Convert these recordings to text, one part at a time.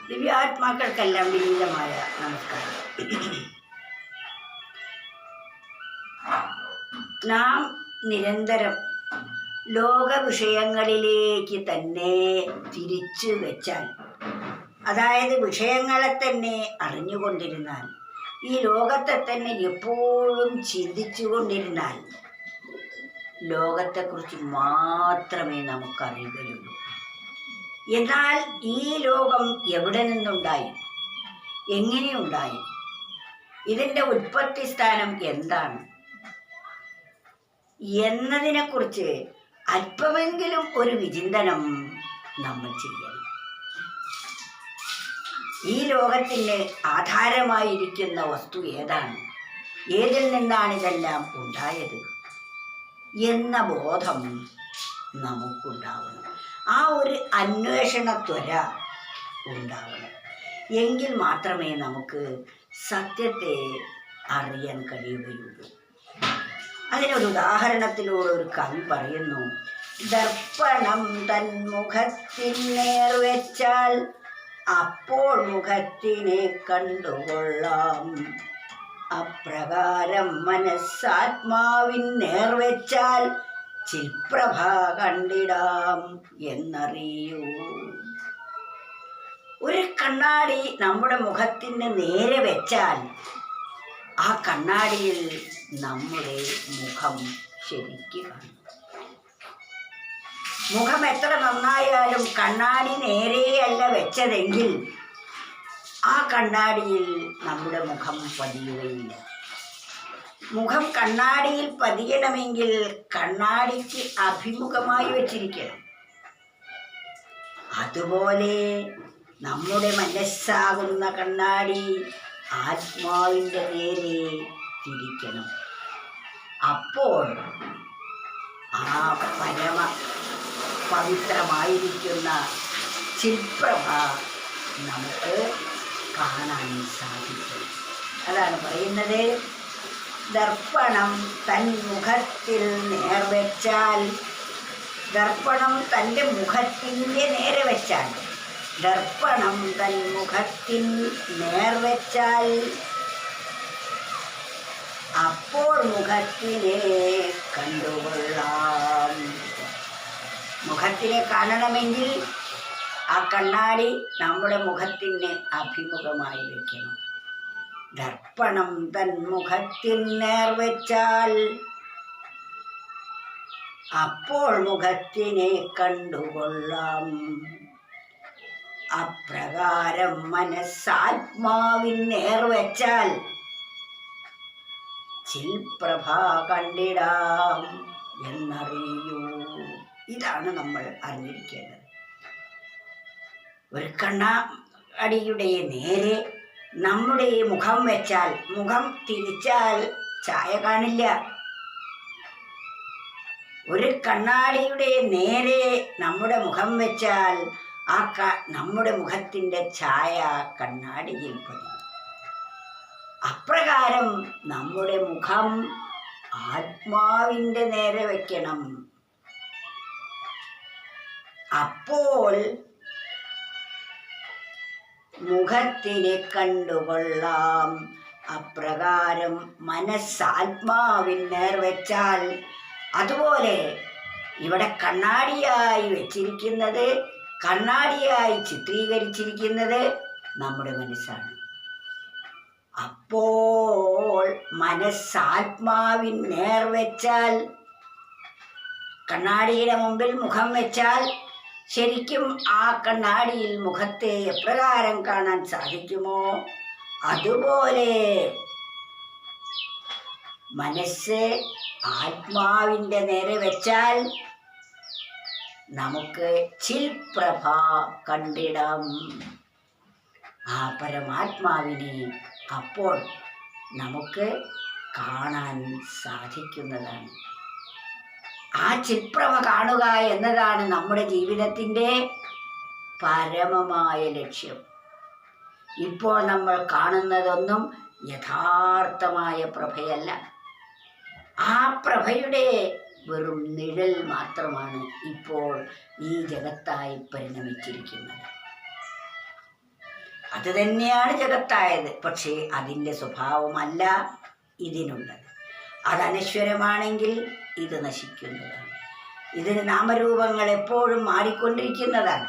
ദിവ്യാത്മാക്കൾക്കെല്ലാം വിനീതമായ നമസ്കാരം. നാം നിരന്തരം ലോക വിഷയങ്ങളിലേക്ക് തന്നെ തിരിച്ചു വെച്ചാൽ, അതായത് വിഷയങ്ങളെ തന്നെ അറിഞ്ഞുകൊണ്ടിരുന്നാൽ, ഈ ലോകത്തെ തന്നെ എപ്പോഴും ചിന്തിച്ചു കൊണ്ടിരുന്നാൽ ലോകത്തെക്കുറിച്ച് മാത്രമേ നമുക്കറിയുകയുള്ളൂ. എന്നാൽ ഈ ലോകം എവിടെ നിന്നുണ്ടായി, എങ്ങനെയുണ്ടായി, ഇതിൻ്റെ ഉൽപ്പത്തി സ്ഥാനം എന്താണ് എന്നതിനെക്കുറിച്ച് അല്പമെങ്കിലും ഒരു വിചിന്തനം നമ്മൾ ചെയ്യണം. ഈ ലോകത്തിന് ആധാരമായിരിക്കുന്ന വസ്തു ഏതാണ്, ഏതിൽ നിന്നാണ് ഇതെല്ലാം ഉണ്ടായത് എന്ന ബോധം നമുക്കുണ്ടാവണം. ആ ഒരു അന്വേഷണ ത്വര ഉണ്ടാവണം. എങ്കിൽ മാത്രമേ നമുക്ക് സത്യത്തെ അറിയാൻ കഴിയുകയുള്ളൂ. അതിനൊരു ഉദാഹരണത്തിലൂടെ ഒരു കവി പറയുന്നു: ദർപ്പണം തന്മുഖത്തിൽ നേർവെച്ചാൽ അപ്പോൾ മുഖത്തിനെ കണ്ടുകൊള്ളാം. അപ്രകാരം മനസ്സാത്മാവിൻ നേർവെച്ചാൽ ചിൽപ്രഭ കണ്ടിടാം എന്നറിയൂ. ഒരു കണ്ണാടി നമ്മുടെ മുഖത്തിന് നേരെ വെച്ചാൽ ആ കണ്ണാടിയിൽ നമ്മുടെ മുഖം ശരിക്ക് കാണും. മുഖം എത്ര നന്നായാലും കണ്ണാടി നേരെയല്ല വെച്ചതെങ്കിൽ ആ കണ്ണാടിയിൽ നമ്മുടെ മുഖം പതിയുകയില്ല. മുഖം കണ്ണാടിയിൽ പതിയണമെങ്കിൽ കണ്ണാടിക്ക് അഭിമുഖമായി വച്ചിരിക്കണം. അതുപോലെ നമ്മുടെ മനസ്സാകുന്ന കണ്ണാടി ആത്മാവിൻ്റെ നേരെ തിരിക്കണം. അപ്പോൾ ആ പരമ പവിത്രമായിരിക്കുന്ന ചിൽപ്രഭ നമുക്ക് കാണാൻ സാധിക്കും. അതാണ് പറയുന്നത്: ദർപ്പണം തന്മുഖത്തിൽ നേർവെച്ചാൽ, ദർപ്പണം തൻ്റെ മുഖത്തിൻ്റെ നേരെ വെച്ചാൽ, ദർപ്പണം തന്മുഖത്തിൽ നേർവെച്ചാൽ അപ്പോൾ മുഖത്തിനെ കണ്ടുകൊള്ളാം. മുഖത്തിനെ കാണണമെങ്കിൽ ആ കണ്ണാടി നമ്മുടെ മുഖത്തിന് അഭിമുഖമായി വയ്ക്കണം. ദർപ്പണം തന്മുഖത്തിൽ നേർവെച്ചാൽ അപ്പോൾ മുഖത്തിനെ കണ്ടുകൊള്ളാം. അപ്രകാരം മനസ്സാത്മാവിൻ നേർവെച്ചാൽ ചിൽപ്രഭ കണ്ടിടാം എന്നറിയൂ. ഇതാണ് നമ്മൾ അറിഞ്ഞിരിക്കേണ്ടത്. ഒരു കണ്ണാടിയുടെ നേരെ നമ്മുടെ മുഖം വെച്ചാൽ, മുഖം തിരിച്ചാൽ ചായ കാണില്ല. ഒരു കണ്ണാടിയുടെ നേരെ നമ്മുടെ മുഖം വെച്ചാൽ നമ്മുടെ മുഖത്തിൻ്റെ ഛായ കണ്ണാടിയിൽ പതിയും. അപ്രകാരം നമ്മുടെ മുഖം ആത്മാവിൻ്റെ നേരെ വയ്ക്കണം. അപ്പോൾ മുഖത്തിനെ കണ്ടുകൊള്ളാം. അപ്രകാരം മനസ്സാത്മാവിൻ നേർവെച്ചാൽ, അതുപോലെ ഇവിടെ കണ്ണാടിയായി വെച്ചിരിക്കുന്നത്, കണ്ണാടിയായി ചിത്രീകരിച്ചിരിക്കുന്നത് നമ്മുടെ മനസ്സാണ്. അപ്പോൾ മനസ്സാത്മാവിൻ നേർവെച്ചാൽ, കണ്ണാടിയുടെ മുമ്പിൽ മുഖം വെച്ചാൽ ശരിക്കും ആ കണ്ണാടിയിൽ മുഖത്തെ എപ്രകാരം കാണാൻ സാധിക്കുമോ അതുപോലെ മനസ്സ് ആത്മാവിൻ്റെ നേരെ വെച്ചാൽ നമുക്ക് ചിൽപ്രഭ കണ്ടിടാം. ആ പരമാത്മാവിനെ അപ്പോൾ നമുക്ക് കാണാൻ സാധിക്കുന്നതാണ്. ആ ചിൽപ്രഭ കാണുക എന്നതാണ് നമ്മുടെ ജീവിതത്തിൻ്റെ പരമമായ ലക്ഷ്യം. ഇപ്പോൾ നമ്മൾ കാണുന്നതൊന്നും യഥാർത്ഥമായ പ്രഭയല്ല. ആ പ്രഭയുടെ വെറും നിഴൽ മാത്രമാണ് ഇപ്പോൾ ഈ ജഗത്തായി പരിണമിച്ചിരിക്കുന്നത്. അത് തന്നെയാണ് ജഗത്തായത്. പക്ഷേ അതിൻ്റെ സ്വഭാവമല്ല ഇതിനുള്ളത്. അത് അനശ്വരമാണെങ്കിൽ ഇത് നശിക്കുന്നതാണ്. ഇതിന് നാമരൂപങ്ങൾ എപ്പോഴും മാറിക്കൊണ്ടിരിക്കുന്നതാണ്.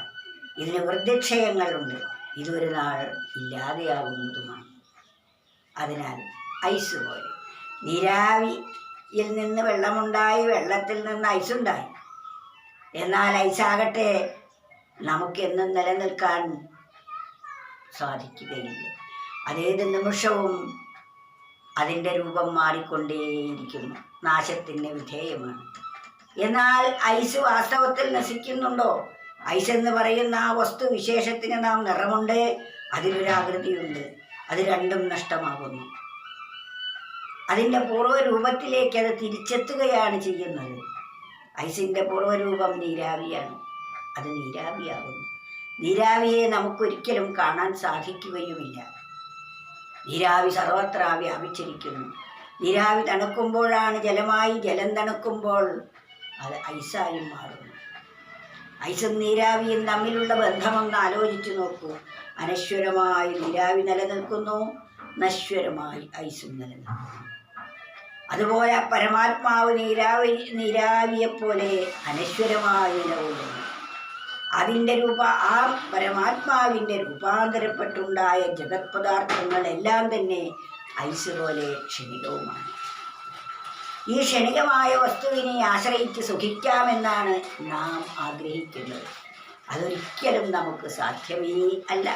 ഇതിന് വൃദ്ധിക്ഷയങ്ങളുണ്ട്. ഇതൊരു നാൾ ഇല്ലാതെയാവുന്നതുമാണ്. അതിനാൽ ഐസ് പോലെ നീരാവിയിൽ നിന്ന് വെള്ളമുണ്ടായി, വെള്ളത്തിൽ നിന്ന് ഐസുണ്ടായി. എന്നാൽ ഐസാകട്ടെ നമുക്കെന്നും നിലനിൽക്കാൻ സാധിക്കുകയില്ല. അതേത് നിമിഷവും അതിൻ്റെ രൂപം മാറിക്കൊണ്ടേയിരിക്കുന്നു, നാശത്തിന് വിധേയമാണ്. എന്നാൽ ഐസ് വാസ്തവത്തിൽ നശിക്കുന്നുണ്ടോ? ഐസ് എന്ന് പറയുന്ന ആ വസ്തു വിശേഷത്തിന് നാം നിറമുണ്ട്, അതിനൊരാകൃതിയുണ്ട്. അത് രണ്ടും നഷ്ടമാകുന്നു. അതിൻ്റെ പൂർവ്വരൂപത്തിലേക്ക് അത് തിരിച്ചെത്തുകയാണ് ചെയ്യുന്നത്. ഐസിൻ്റെ പൂർവ്വരൂപം നീരാവിയാണ്. അത് നീരാവിയാകുന്നു. നീരാവിയെ നമുക്കൊരിക്കലും കാണാൻ സാധിക്കുകയുമില്ല. നീരാവി സർവത്ര വ്യാപിച്ചിരിക്കുന്നു. നീരാവി തണുക്കുമ്പോഴാണ് ജലമായി, ജലം തണുക്കുമ്പോൾ അത് ഐസായും മാറുന്നു. ഐസും നീരാവിയും തമ്മിലുള്ള ബന്ധമൊന്ന് ആലോചിച്ചു നോക്കൂ. അനശ്വരമായി നീരാവി നിലനിൽക്കുന്നു, നശ്വരമായി ഐസും നിലനിൽക്കുന്നു. അതുപോലെ പരമാത്മാവ് നീരാവിയെപ്പോലെ അനശ്വരമായി നിലകൊള്ളുന്നു. അതിൻ്റെ ആ പരമാത്മാവിൻ്റെ രൂപാന്തരപ്പെട്ടുണ്ടായ ജഗത് പദാർത്ഥങ്ങളെല്ലാം തന്നെ ഐസ് പോലെ ക്ഷണികവുമാണ്. ഈ ക്ഷണികമായ വസ്തുവിനെ ആശ്രയിച്ച് സുഖിക്കാമെന്നാണ് നാം ആഗ്രഹിക്കുന്നത്. അതൊരിക്കലും നമുക്ക് സാധ്യമേ അല്ല.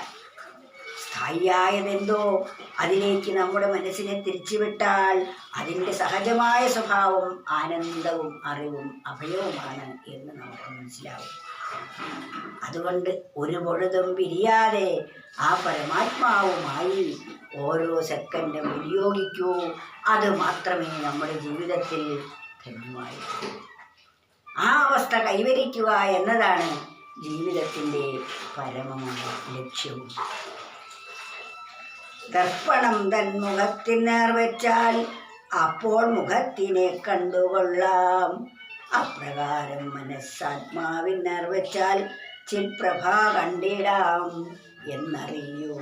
സ്ഥായിയായതെന്തോ അതിലേക്ക് നമ്മുടെ മനസ്സിനെ തിരിച്ചുവിട്ടാൽ അതിൻ്റെ സഹജമായ സ്വഭാവം ആനന്ദവും അറിവും അഭയവുമാണ് എന്ന് നമുക്ക് മനസ്സിലാവും. അതുകൊണ്ട് ഒരു പൊഴുതും പിരിയാതെ ആ പരമാത്മാവുമായി ഓരോ സെക്കൻഡും വിനിയോഗിക്കൂ. അത് മാത്രമേ നമ്മുടെ ജീവിതത്തിൽ ധന്യമായിരിക്കൂ. ആ അവസ്ഥ കൈവരിക്കുക എന്നതാണ് ജീവിതത്തിൻ്റെ പരമമായ ലക്ഷ്യവും. ദർപ്പണം തൻ മുഖത്തിനേർ വെച്ചാൽ അപ്പോൾ മുഖത്തിനെ കണ്ടുകൊള്ളാം. അപ്രകാരം മനസ്സാത്മാവിനേർ വെച്ചാൽ ചിൽപ്രഭ കണ്ടിടാം എന്നറിയൂ.